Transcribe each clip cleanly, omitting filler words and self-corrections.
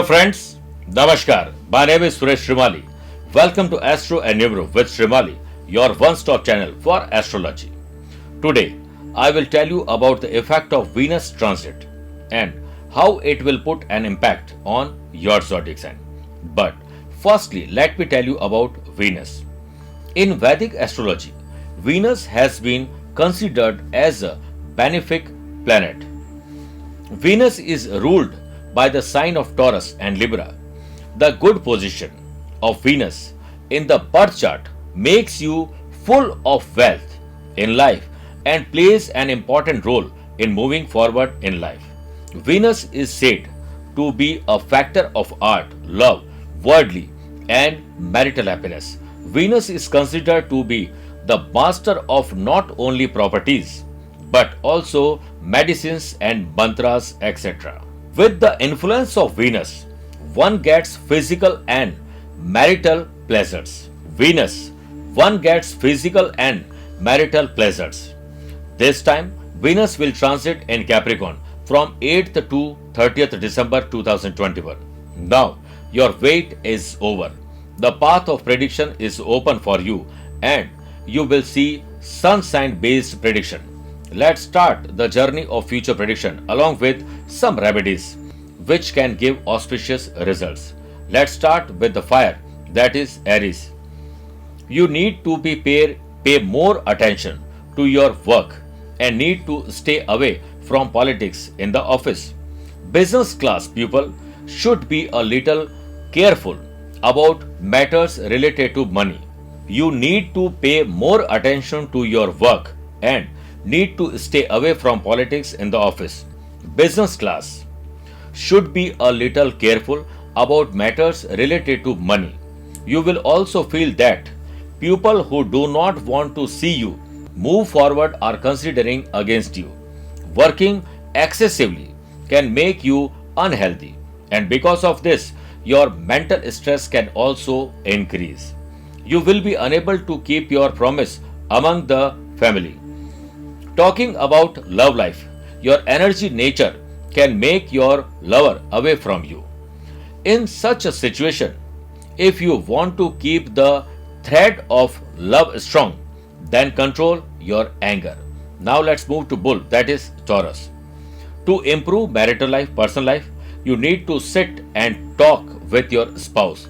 friends, Namaskar. My name is Suresh Shrimali. Welcome to Astro and Numero with Shrimali, your one-stop channel for astrology. Today, I will tell you about the effect of Venus transit and how it will put an impact on your zodiac sign. But firstly, let me tell you about Venus. In Vedic astrology, Venus has been considered as a benefic planet. Venus is ruled by the sign of Taurus and Libra. The good position of Venus in the birth chart makes you full of wealth in life and plays an important role in moving forward in life. Venus is said to be a factor of art, love, worldly, and marital happiness. Venus is considered to be the master of not only properties but also medicines and mantras, etc. With the influence of Venus, one gets physical and marital pleasures. Venus, one gets physical and marital pleasures. This time, Venus will transit in Capricorn from 8th to 30th December 2021. Now, your wait is over. The path of prediction is open for you and you will see sun sign based prediction. Let's start the journey of future prediction along with some remedies which can give auspicious results. Let's start with the fire, that is Aries. You need to pay more attention to your work and need to stay away from politics in the office. Business class people should be a little careful about matters related to money. You need to pay more attention to your work and need to stay away from politics in the office. Business class should be a little careful about matters related to money. You will also feel that people who do not want to see you move forward are considering against you. Working excessively can make you unhealthy, and because of this, your mental stress can also increase. You will be unable to keep your promise among the family. Talking about love life, your energy nature can make your lover away from you. In such a situation, if you want to keep the thread of love strong, then control your anger. Now let's move to bull, that is Taurus. To improve marital life, personal life, you need to sit and talk with your spouse.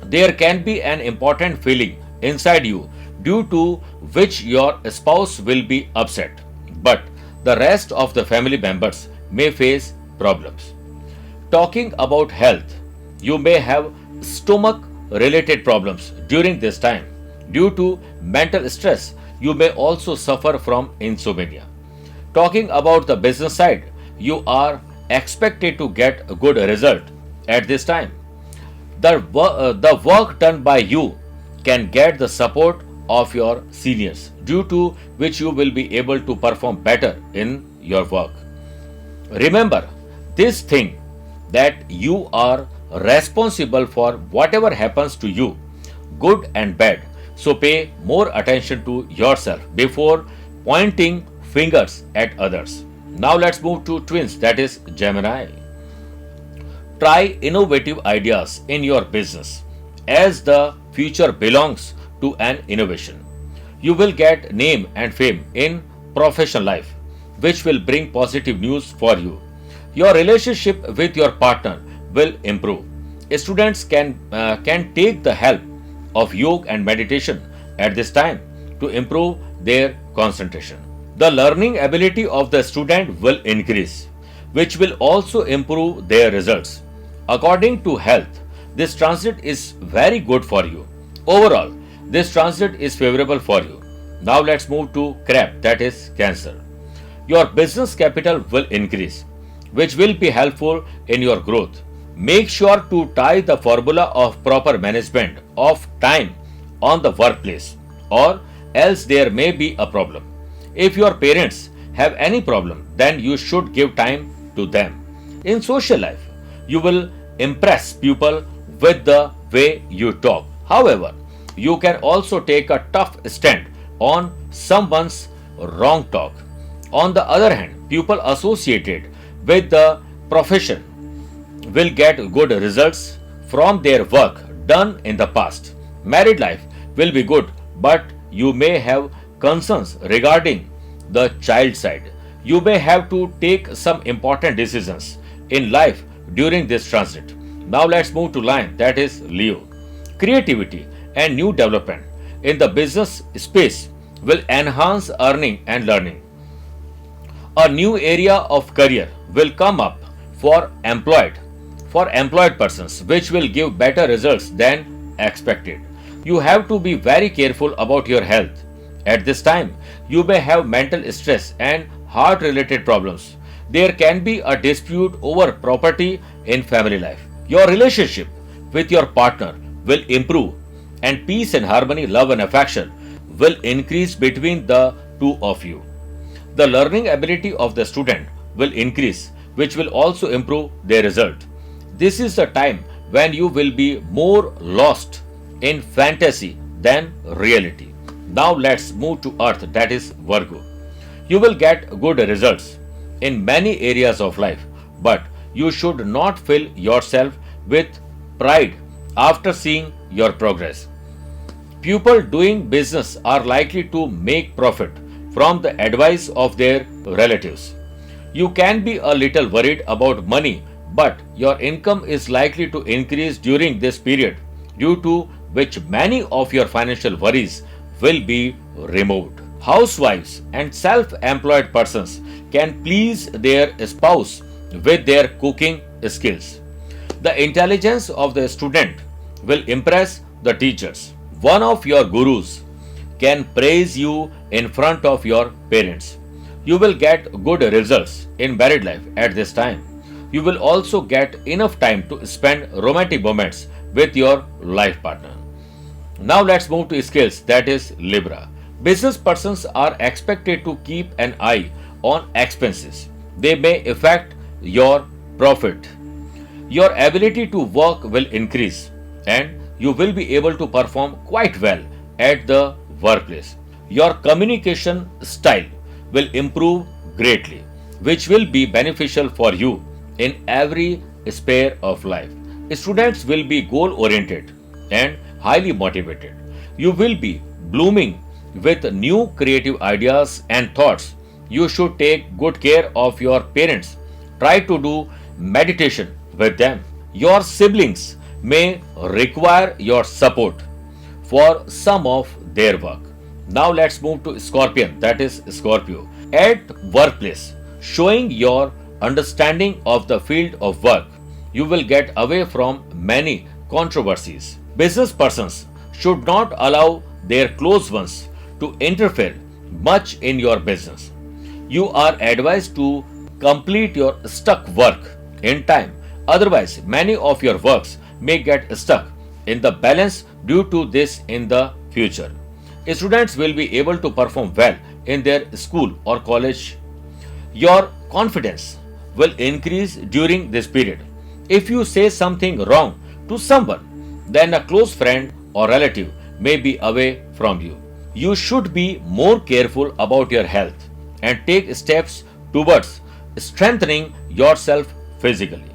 There can be an important feeling inside you due to which your spouse will be upset, but the rest of the family members may face problems. Talking about health, you may have stomach related problems during this time. Due to mental stress, you may also suffer from insomnia. Talking about the business side, you are expected to get a good result at this time. The work done by you can get the support of your seniors, due to which you will be able to perform better in your work. Remember this thing, that you are responsible for whatever happens to you, good and bad. So pay more attention to yourself before pointing fingers at others. Now let's move to twins, that is Gemini. Try innovative ideas in your business, as the future belongs to an innovation. You will get name and fame in professional life, which will bring positive news for you. Your relationship with your partner will improve. Students can take the help of yoga and meditation at this time to improve their concentration. The learning ability of the student will increase, which will also improve their results. According to health, this transit is very good for you. Overall, this transit is favorable for you. Now let's move to Crab, that is Cancer. Your business capital will increase, which will be helpful in your growth. Make sure to tie the formula of proper management of time on the workplace, or else there may be a problem. If your parents have any problem, then you should give time to them. In social life, you will impress people with the way you talk. However, you can also take a tough stand on someone's wrong talk. On the other hand, people associated with the profession will get good results from their work done in the past. Married life will be good, but you may have concerns regarding the child side. You may have to take some important decisions in life during this transit. Now let's move to line, that is Leo. Creativity and new development in the business space will enhance earning and learning. A new area of career will come up for employed persons, which will give better results than expected. You have to be very careful about your health. At this time, you may have mental stress and heart related problems. There can be a dispute over property in family life. Your relationship with your partner will improve, and peace and harmony, love and affection will increase between the two of you. The learning ability of the student will increase, which will also improve their result. This is the time when you will be more lost in fantasy than reality. Now let's move to Earth, that is Virgo. You will get good results in many areas of life, but you should not fill yourself with pride after seeing your progress. People doing business are likely to make profit from the advice of their relatives. You can be a little worried about money, but your income is likely to increase during this period, due to which many of your financial worries will be removed. Housewives and self employed persons can please their spouse with their cooking skills. The intelligence of the student will impress the teachers. One of your gurus can praise you in front of your parents. You will get good results in married life at this time. You will also get enough time to spend romantic moments with your life partner. Now let's move to skills, that is Libra. Business persons are expected to keep an eye on expenses. They may affect your profit. Your ability to work will increase, and you will be able to perform quite well at the workplace. Your communication style will improve greatly, which will be beneficial for you in every sphere of life. Students will be goal oriented and highly motivated. You will be blooming with new creative ideas and thoughts. You should take good care of your parents. Try to do meditation with them. Your siblings may require your support for some of their work. Now let's move to Scorpion, that is Scorpio. At workplace, showing your understanding of the field of work, you will get away from many controversies. Business persons should not allow their close ones to interfere much in your business. You are advised to complete your stuck work in time. Otherwise, many of your works may get stuck in the balance due to this in the future. Students will be able to perform well in their school or college. Your confidence will increase during this period. If you say something wrong to someone, then a close friend or relative may be away from you. You should be more careful about your health and take steps towards strengthening yourself physically.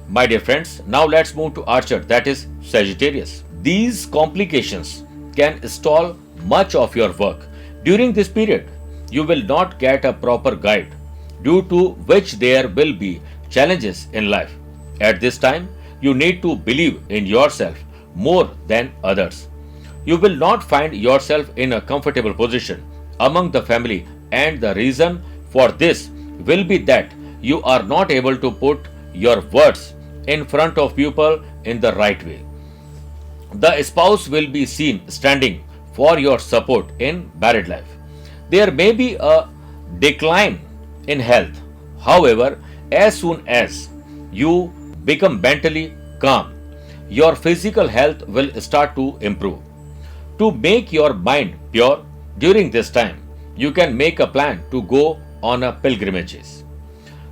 My dear friends, now let's move to Archer, that is Sagittarius. These complications can stall much of your work. During this period, you will not get a proper guide, due to which there will be challenges in life. At this time, you need to believe in yourself more than others. You will not find yourself in a comfortable position among the family, and the reason for this will be that you are not able to put your words in front of people in the right way. The spouse will be seen standing for your support in married life. There may be a decline in health. However, as soon as you become mentally calm, your physical health will start to improve. To make your mind pure during this time, you can make a plan to go on a pilgrimages.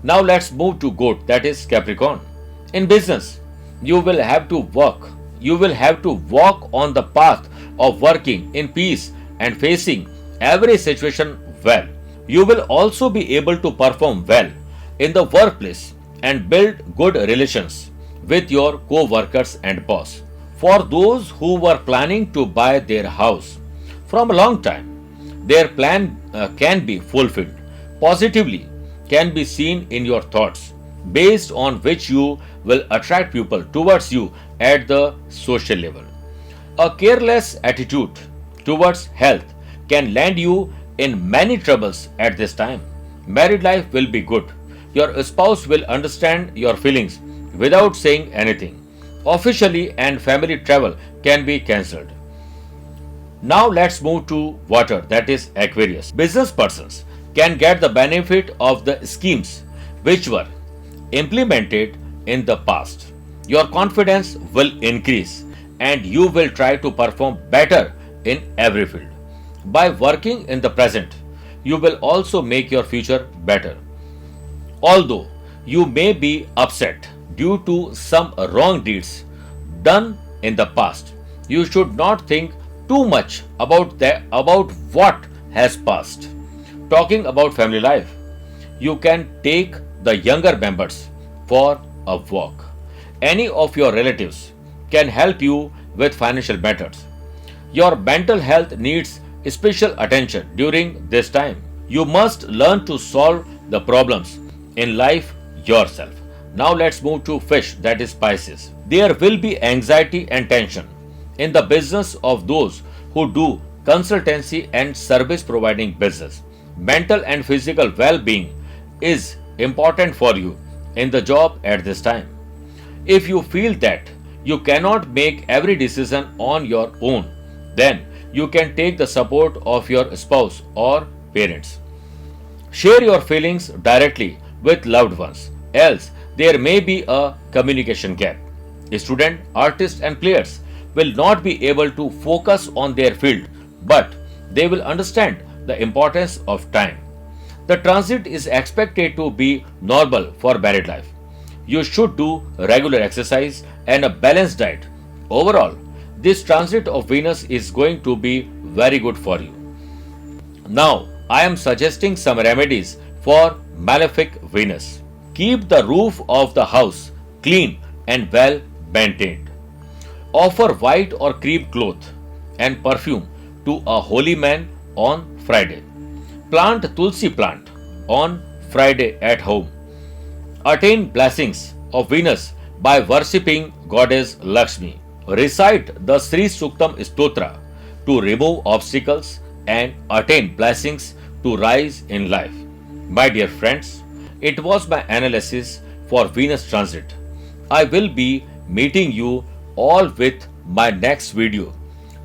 Now let's move to Goat, that is Capricorn. In business, you will have to walk on the path of working in peace and facing every situation well. You will also be able to perform well in the workplace and build good relations with your co-workers and boss. For those who were planning to buy their house from a long time, their plan can be fulfilled positively, can be seen in your thoughts, based on which you will attract people towards you at the social level. A careless attitude towards health can land you in many troubles at this time. Married life will be good. Your spouse will understand your feelings without saying anything. Officially and family travel can be cancelled. Now let's move to water, that is Aquarius. Business persons can get the benefit of the schemes which were implemented in the past. Your confidence will increase and you will try to perform better in every field. By working in the present, you will also make your future better. Although you may be upset due to some wrong deeds done in the past, you should not think too much about what has passed. Talking about family life, you can take the younger members for a walk. Any of your relatives can help you with financial matters. Your mental health needs special attention during this time. You must learn to solve the problems in life yourself. Now let's move to fish, that is Pisces. There will be anxiety and tension in the business of those who do consultancy and service providing business. Mental and physical well-being is important for you in the job at this time. If you feel that you cannot make every decision on your own, then you can take the support of your spouse or parents. Share your feelings directly with loved ones, else there may be a communication gap. Students, artists, and players will not be able to focus on their field, but they will understand the importance of time. The transit is expected to be normal for married life. You should do regular exercise and a balanced diet. Overall, this transit of Venus is going to be very good for you. Now, I am suggesting some remedies for malefic Venus. Keep the roof of the house clean and well maintained. Offer white or cream cloth and perfume to a holy man on Friday. Plant Tulsi plant on Friday at home. Attain blessings of Venus by worshipping goddess Lakshmi. Recite the Sri Suktam Stotra to remove obstacles and attain blessings to rise in life. My dear friends, it was my analysis for Venus transit. I will be meeting you all with my next video.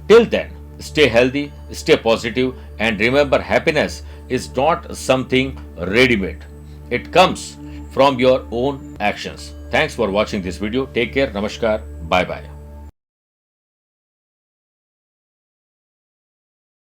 Till then, stay healthy, stay positive, and remember happiness is not something ready-made. It comes from your own actions. Thanks for watching this video. Take care. Namaskar. Bye bye.